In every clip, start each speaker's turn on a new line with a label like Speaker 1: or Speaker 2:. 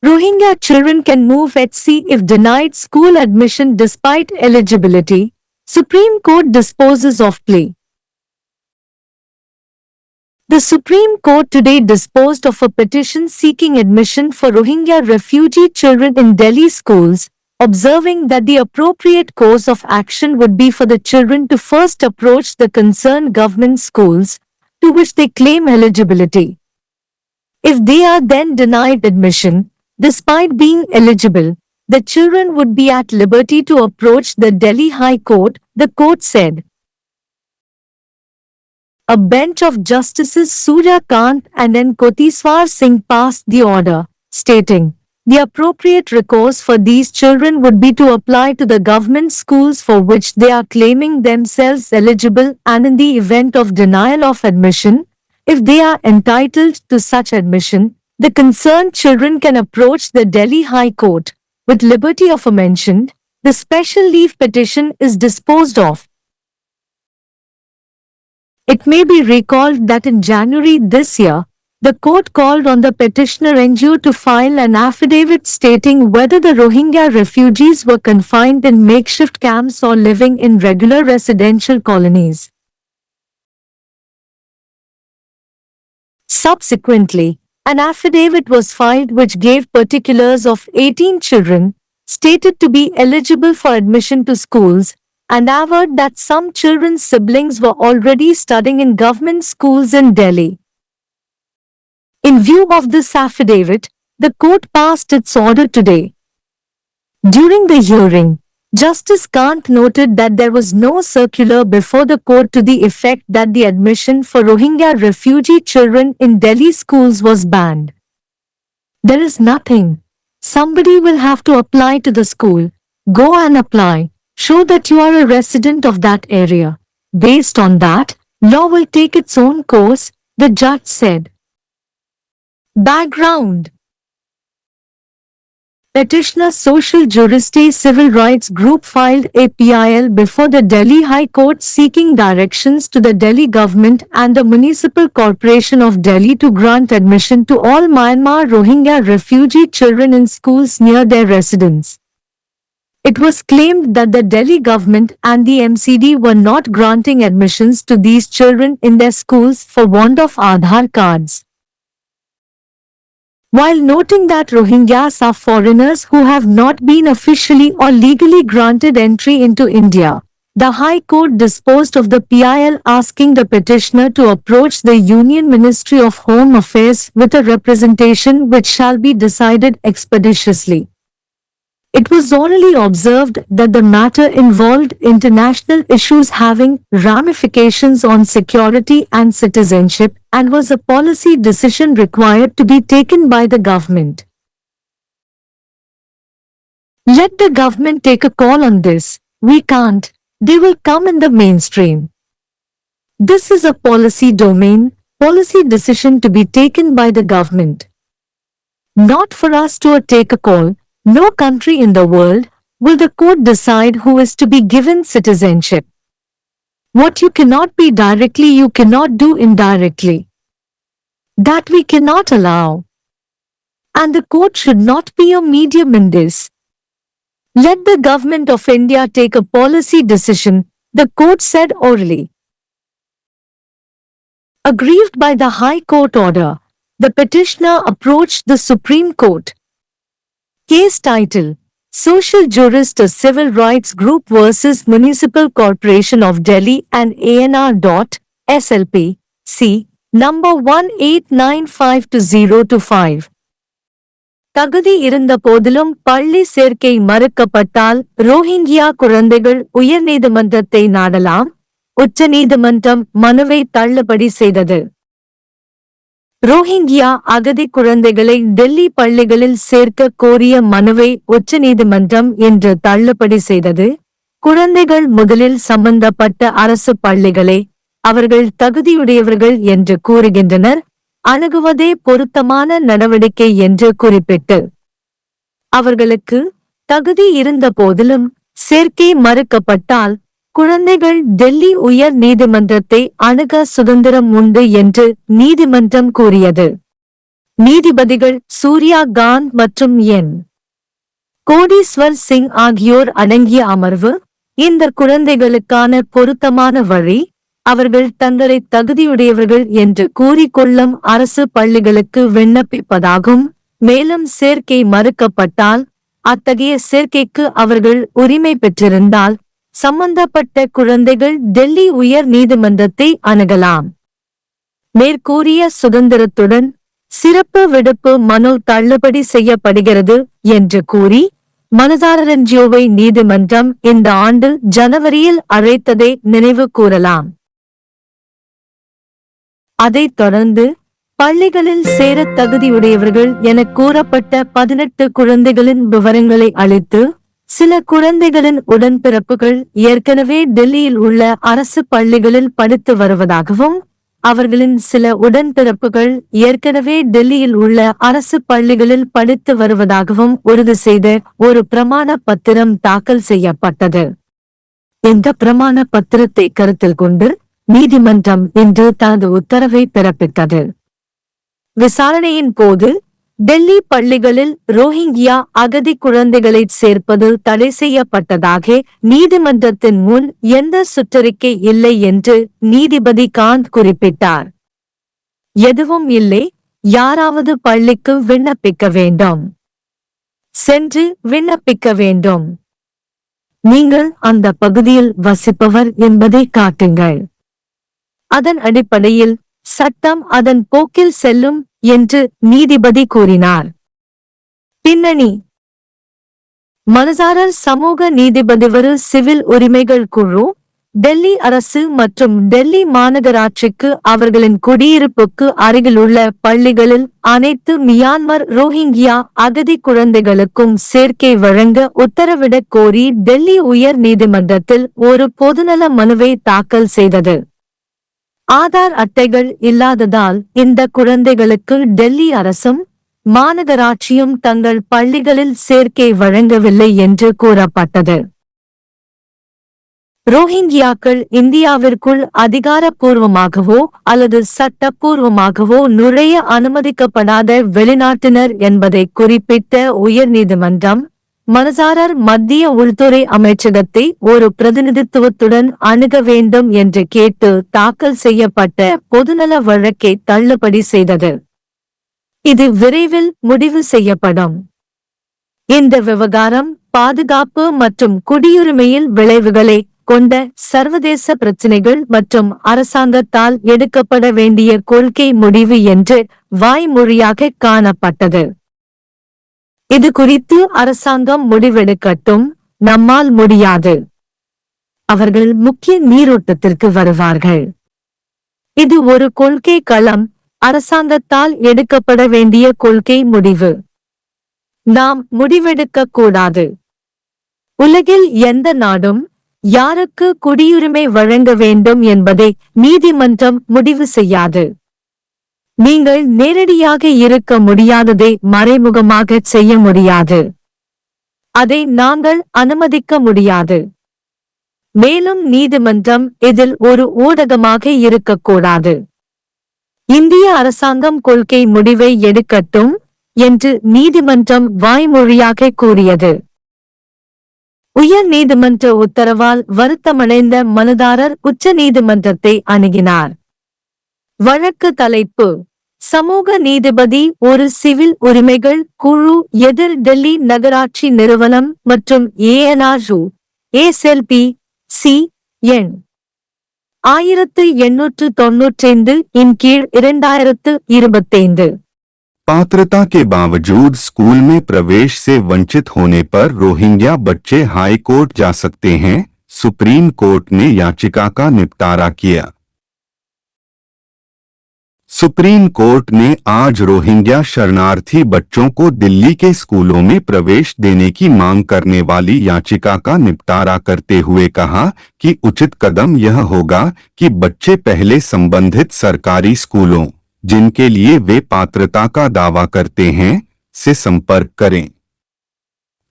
Speaker 1: Rohingya children can move at sea if denied school admission despite eligibility. Supreme Court disposes of plea. The Supreme Court today disposed of a petition seeking admission for Rohingya refugee children in Delhi schools, observing that the appropriate course of action would be for the children to first approach the concerned government schools, to which they claim eligibility. If they are then denied admission, despite being eligible, the children would be at liberty to approach the Delhi High Court, the court said. A bench of Justices Surya Kant and N. Kotiswar Singh passed the order, stating, the appropriate recourse for these children would be to apply to the government schools for which they are claiming themselves eligible, and in the event of denial of admission, if they are entitled to such admission, the concerned children can approach the Delhi High Court. With liberty aforementioned, the special leave petition is disposed of. It may be recalled that in January this year, the court called on the petitioner NGO to file an affidavit stating whether the Rohingya refugees were confined in makeshift camps or living in regular residential colonies. Subsequently, an affidavit was filed which gave particulars of 18 children, stated to be eligible for admission to schools, and averred that some children's siblings were already studying in government schools in Delhi. In view of this affidavit, the court passed its order today. During the hearing, Justice Kant noted that there was no circular before the court to the effect that the admission for Rohingya refugee children in Delhi schools was banned. There is nothing. Somebody will have to apply to the school. Go and apply. Show that you are a resident of that area. Based on that, law will take its own course, the judge said. Background. Petitioner Social Justice Civil Rights Group filed a PIL before the Delhi High Court seeking directions to the Delhi government and the Municipal Corporation of Delhi to grant admission to all Myanmar Rohingya refugee children in schools near their residence. It was claimed that the Delhi government and the MCD were not granting admissions to these children in their schools for want of Aadhaar cards. While noting that Rohingyas are foreigners who have not been officially or legally granted entry into India, the High Court disposed of the PIL asking the petitioner to approach the Union Ministry of Home Affairs with a representation which shall be decided expeditiously. It was orally observed that the matter involved international issues having ramifications on security and citizenship and was a policy decision required to be taken by the government. Let the government take a call on this. We can't. They will come in the mainstream. This is a policy domain, policy decision to be taken by the government. Not for us to take a call. No country in the world will the court decide who is to be given citizenship. What you cannot be directly, you cannot do indirectly. That we cannot allow. And the court should not be a medium in this. Let the government of India take a policy decision, the court said orally. Aggrieved by the High Court order, the petitioner approached the Supreme Court. Case title: Social Justice Civil Rights Group vs. Municipal Corporation of Delhi and ANR.SLP, C. Number 18952025. தகுதி இருந்த போதிலும் பள்ளி சேர்க்கை மறுக்கப்பட்டால் Rohingya குழந்தைகள் உயர்நீதிமன்றத்தை நாடலாம். உச்சநீதிமன்றம் மனுவை தள்ளுபடி செய்தது. ரோஹிங்கியா அகதி குழந்தைகளை டெல்லி பள்ளிகளில் சேர்க்க கோரிய மனுவை உச்சநீதிமன்றம் இன்று தள்ளுபடி செய்தது. குழந்தைகள் முதலில் சம்பந்தப்பட்ட அரசு பள்ளிகளை அவர்கள் தகுதியுடையவர்கள் என்று கூறுகின்றனர், அணுகுவதே பொருத்தமான நடவடிக்கை என்று குறிப்பிட்டு அவர்களுக்கு தகுதி இருந்த போதிலும் சேர்க்கை மறுக்கப்பட்டால் குழந்தைகள் டெல்லி உயர் நீதிமன்றத்தை அணுக சுதந்திரம் உண்டு என்று நீதிமன்றம் கூறியது. நீதிபதிகள் சூர்யா காந்த் மற்றும் என் கோடீஸ்வர் சிங் ஆகியோர் அடங்கிய அமர்வு, இந்த குழந்தைகளுக்கான பொருத்தமான வழி, அவர்கள் தங்களை தகுதியுடையவர்கள் என்று கூறிக்கொள்ளும் அரசு பள்ளிகளுக்கு விண்ணப்பிப்பதாகும். மேலும் சேர்க்கை மறுக்கப்பட்டால், அத்தகைய சேர்க்கைக்கு அவர்கள் உரிமை பெற்றிருந்தால், சம்பந்தப்பட்ட குழந்தைகள் டெல்லி உயர் நீதிமன்றத்தை அணுகலாம். மேற்கூறிய சுதந்திரத்துடன் சிறப்பு விடுப்பு மனு தள்ளுபடி செய்யப்படுகிறது என்று கூறி மனுதாரர் நீதிமன்றம் இந்த ஆண்டு ஜனவரியில் அழைத்ததை நினைவு கூறலாம். அதைத் தொடர்ந்து பள்ளிகளில் சேர தகுதியுடையவர்கள் என கூறப்பட்ட 18 குழந்தைகளின் விவரங்களை அளித்து, சில குழந்தைகளின் உடன்பிறப்புகள் ஏற்கனவே டெல்லியில் உள்ள அரசு பள்ளிகளில் படித்து வருவதாகவும், அவர்களின் சில உடன்பிறப்புகள் ஏற்கனவே டெல்லியில் உள்ள அரசு பள்ளிகளில் படித்து வருவதாகவும் உறுதி செய்த ஒரு பிரமாண பத்திரம் தாக்கல் செய்யப்பட்டது. இந்த பிரமாண பத்திரத்தை கருத்தில் கொண்டு நீதிமன்றம் இன்று தனது உத்தரவை பிறப்பித்தது. விசாரணையின் போது டெல்லி பள்ளிகளில் ரோஹிங்கியா அகதி குழந்தைகளை சேர்ப்பது தடை செய்யப்பட்டதாக நீதிமன்றத்தின் முன் எந்த சுற்றறிக்கை இல்லை என்று நீதிபதி காந்த் குறிப்பிட்டார். எதுவும் இல்லை, யாராவது பள்ளிக்கு விண்ணப்பிக்க வேண்டும், சென்று விண்ணப்பிக்க வேண்டும். நீங்கள் அந்த பகுதியில் வசிப்பவர் என்பதை காட்டுங்கள். அதன் அடிப்படையில் சட்டம் அதன் போக்கில் செல்லும் என்று நீதிபதி கூறினார். பின்னணி: மனுதாரர் சமூக நீதிபதிவர் சிவில் உரிமைகள் குழு, டெல்லி அரசு மற்றும் டெல்லி மாநகராட்சிக்கு அவர்களின் குடியிருப்புக்கு அருகிலுள்ள பள்ளிகளில் அனைத்து மியான்மர் ரோஹிங்கியா அகதி குழந்தைகளுக்கும் சேர்க்கை வழங்க உத்தரவிடக் கோரி டெல்லி உயர் நீதிமன்றத்தில் ஒரு பொதுநல மனுவை தாக்கல் செய்தது. ஆதார் அட்டைகள் இல்லாததால் இந்த குழந்தைகளுக்கு டெல்லி அரசும் மாநகராட்சியும் தங்கள் பள்ளிகளில் சேர்க்கை வழங்கவில்லை என்று கூறப்பட்டது. ரோஹிங்கியாக்கள் இந்தியாவிற்குள் அதிகாரப்பூர்வமாகவோ அல்லது சட்டப்பூர்வமாகவோ நுழைய அனுமதிக்கப்படாத வெளிநாட்டினர் என்பதை குறிப்பிட்ட உயர்நீதிமன்றம், மனுதாரர் மத்திய உள்துறை அமைச்சகத்தை ஒரு பிரதிநிதித்துவத்துடன் அணுக வேண்டும் என்று கேட்டு தாக்கல் செய்யப்பட்ட பொதுநல வழக்கை தள்ளுபடி செய்தது. இது விரைவில் முடிவு செய்யப்படும். இந்த விவகாரம் பாதுகாப்பு மற்றும் குடியுரிமையில் விளைவுகளை கொண்ட சர்வதேச பிரச்சினைகள் மற்றும் அரசாங்கத்தால் எடுக்கப்பட வேண்டிய கொள்கை முடிவு என்று வாய்மொழியாக காணப்பட்டது. இது குறித்து அரசாங்கம் முடிவெடுக்கட்டும், நம்மால் முடியாது. அவர்கள் முக்கிய நீரோட்டத்திற்கு வருவார்கள். இது ஒரு கொள்கை களம், அரசாங்கத்தால் எடுக்கப்பட வேண்டிய கொள்கை முடிவு. நாம் முடிவெடுக்க கூடாது. உலகில் எந்த நாடும் யாருக்கு குடியுரிமை வழங்க வேண்டும் என்பதை நீதிமன்றம் முடிவு செய்யாது. நீங்கள் நேரடியாக இருக்க முடியாததை மறைமுகமாக செய்ய முடியாது. அதை நாங்கள் அனுமதிக்க முடியாது. மேலும் நீதிமன்றம் இதில் ஒரு ஊடகமாக இருக்கக்கூடாது. இந்திய அரசாங்கம் கொள்கை முடிவை எடுக்கட்டும் என்று நீதிமன்றம் வாய்மொழியாக கூறியது. உயர் நீதிமன்ற உத்தரவால் வருத்தமடைந்த மனுதாரர் உச்ச நீதிமன்றத்தை அணுகினார். வழக்கு தலைப்பு: சமூக நீதிபதி ஒரு சிவில் உரிமைகள் குழு எதிர் டெல்லி நகராட்சி நிறுவனம் மற்றும் ஏஎன்ஆர்யூ ஏஎஸ்எல்பி சி எண் 1895 இன் கீழ் 2025।
Speaker 2: पात्रता के बावजूद स्कूल में प्रवेश से वंचित होने पर रोहिंग्या बच्चे हाई कोर्ट जा सकते हैं। सुप्रीम कोर्ट ने याचिका का निपटारा किया। सुप्रीम कोर्ट ने आज रोहिंग्या शरणार्थी बच्चों को दिल्ली के स्कूलों में प्रवेश देने की मांग करने वाली याचिका का निपटारा करते हुए कहा कि उचित कदम यह होगा कि बच्चे पहले संबंधित सरकारी स्कूलों, जिनके लिए वे पात्रता का दावा करते हैं, से संपर्क करें।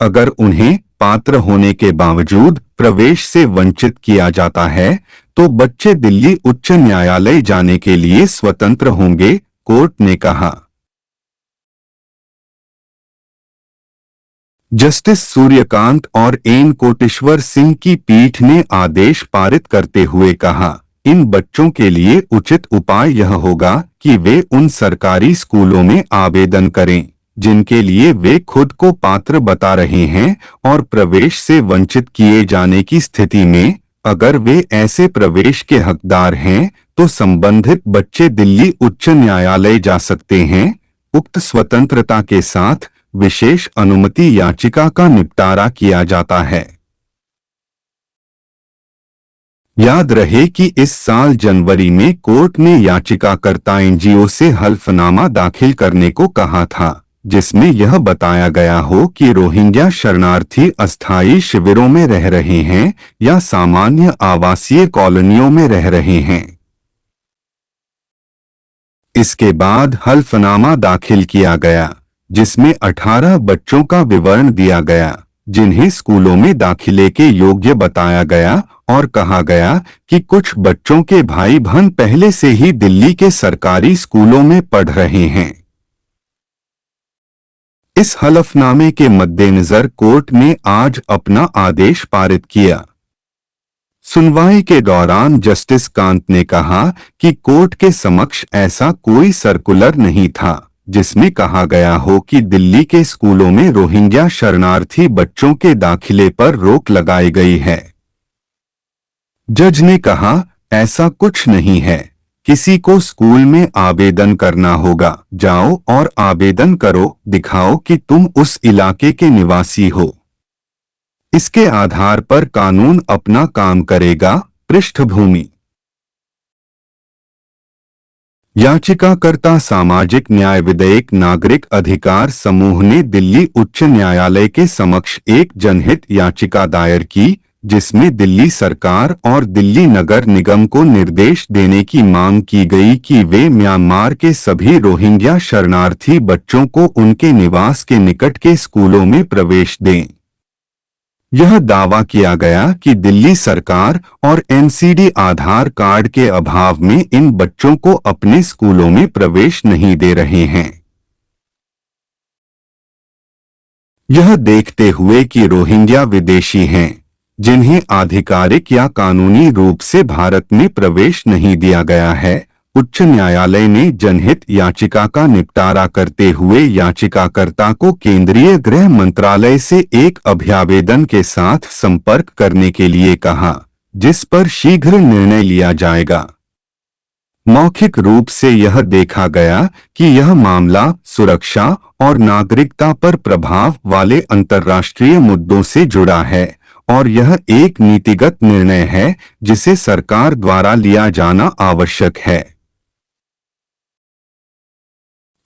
Speaker 2: अगर उन्हें पात्र होने के बावजूद प्रवेश से वंचित किया जाता है तो बच्चे दिल्ली उच्च न्यायालय जाने के लिए स्वतंत्र होंगे, कोर्ट ने कहा। जस्टिस सूर्यकांत और एन कोटेश्वर सिंह की पीठ ने आदेश पारित करते हुए कहा, इन बच्चों के लिए उचित उपाय यह होगा कि वे उन सरकारी स्कूलों में आवेदन करें जिनके लिए वे खुद को पात्र बता रहे हैं और प्रवेश से वंचित किए जाने की स्थिति में अगर वे ऐसे प्रवेश के हकदार हैं तो संबंधित बच्चे दिल्ली उच्च न्यायालय जा सकते हैं। उक्त स्वतंत्रता के साथ विशेष अनुमति याचिका का निपटारा किया जाता है। याद रहे कि इस साल जनवरी में कोर्ट ने याचिकाकर्ता एनजीओ से हल्फनामा दाखिल करने को कहा था जिसमें यह बताया गया हो कि रोहिंग्या शरणार्थी अस्थायी शिविरों में रह रहे हैं या सामान्य आवासीय कॉलोनियों में रह रहे हैं। इसके बाद हल्फनामा दाखिल किया गया जिसमें 18 बच्चों का विवरण दिया गया जिन्हें स्कूलों में दाखिले के योग्य बताया गया और कहा गया कि कुछ बच्चों के भाई बहन पहले से ही दिल्ली के सरकारी स्कूलों में पढ़ रहे हैं। इस हलफनामे के मद्देनजर कोर्ट ने आज अपना आदेश पारित किया। सुनवाई के दौरान जस्टिस कांत ने कहा कि कोर्ट के समक्ष ऐसा कोई सर्कुलर नहीं था जिसमें कहा गया हो कि दिल्ली के स्कूलों में रोहिंग्या शरणार्थी बच्चों के दाखिले पर रोक लगाई गई है। जज ने कहा, ऐसा कुछ नहीं है, किसी को स्कूल में आवेदन करना होगा, जाओ और आवेदन करो, दिखाओ कि तुम उस इलाके के निवासी हो। इसके आधार पर कानून अपना काम करेगा। पृष्ठभूमि। याचिकाकर्ता सामाजिक न्याय विधेयक नागरिक अधिकार समूह ने दिल्ली उच्च न्यायालय के समक्ष एक जनहित याचिका दायर की जिसमें दिल्ली सरकार और दिल्ली नगर निगम को निर्देश देने की मांग की गई कि वे म्यांमार के सभी रोहिंग्या शरणार्थी बच्चों को उनके निवास के निकट के स्कूलों में प्रवेश दें। यह दावा किया गया कि दिल्ली सरकार और एनसीडी आधार कार्ड के अभाव में इन बच्चों को अपने स्कूलों में प्रवेश नहीं दे रहे हैं। यह देखते हुए कि रोहिंग्या विदेशी हैं जिन्हें आधिकारिक या कानूनी रूप से भारत में प्रवेश नहीं दिया गया है, उच्च न्यायालय ने जनहित याचिका का निपटारा करते हुए याचिकाकर्ता को केंद्रीय गृह मंत्रालय से एक अभ्यावेदन के साथ संपर्क करने के लिए कहा जिस पर शीघ्र निर्णय लिया जाएगा। मौखिक रूप से यह देखा गया कि यह मामला सुरक्षा और नागरिकता पर प्रभाव वाले अंतर्राष्ट्रीय मुद्दों से जुड़ा है और यह एक नीतिगत निर्णय है जिसे सरकार द्वारा लिया जाना आवश्यक है।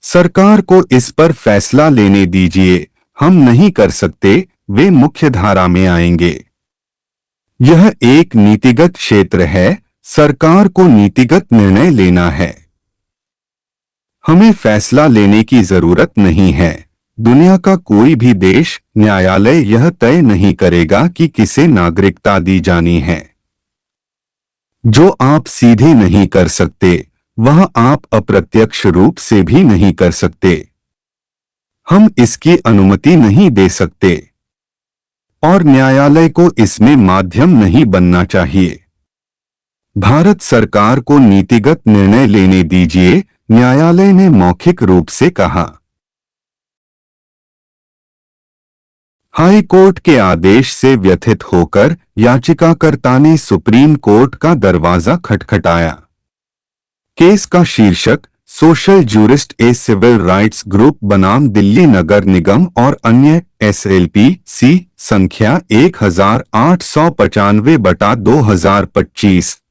Speaker 2: सरकार को इस पर फैसला लेने दीजिए, हम नहीं कर सकते, वे मुख्यधारा में आएंगे। यह एक नीतिगत क्षेत्र है, सरकार को नीतिगत निर्णय लेना है। हमें फैसला लेने की जरूरत नहीं है। दुनिया का कोई भी देश न्यायालय यह तय नहीं करेगा कि किसे नागरिकता दी जानी है। जो आप सीधे नहीं कर सकते वह आप अप्रत्यक्ष रूप से भी नहीं कर सकते। हम इसकी अनुमति नहीं दे सकते और न्यायालय को इसमें माध्यम नहीं बनना चाहिए। भारत सरकार को नीतिगत निर्णय लेने दीजिए, न्यायालय ने मौखिक रूप से कहा। हाई कोर्ट के आदेश से व्यथित होकर याचिकाकर्ता ने सुप्रीम कोर्ट का दरवाजा खटखटाया। केस का शीर्षक social jurist a civil rights group बनाम दिल्ली नगर निगम और अन्य SLPC संख्या 1895/2025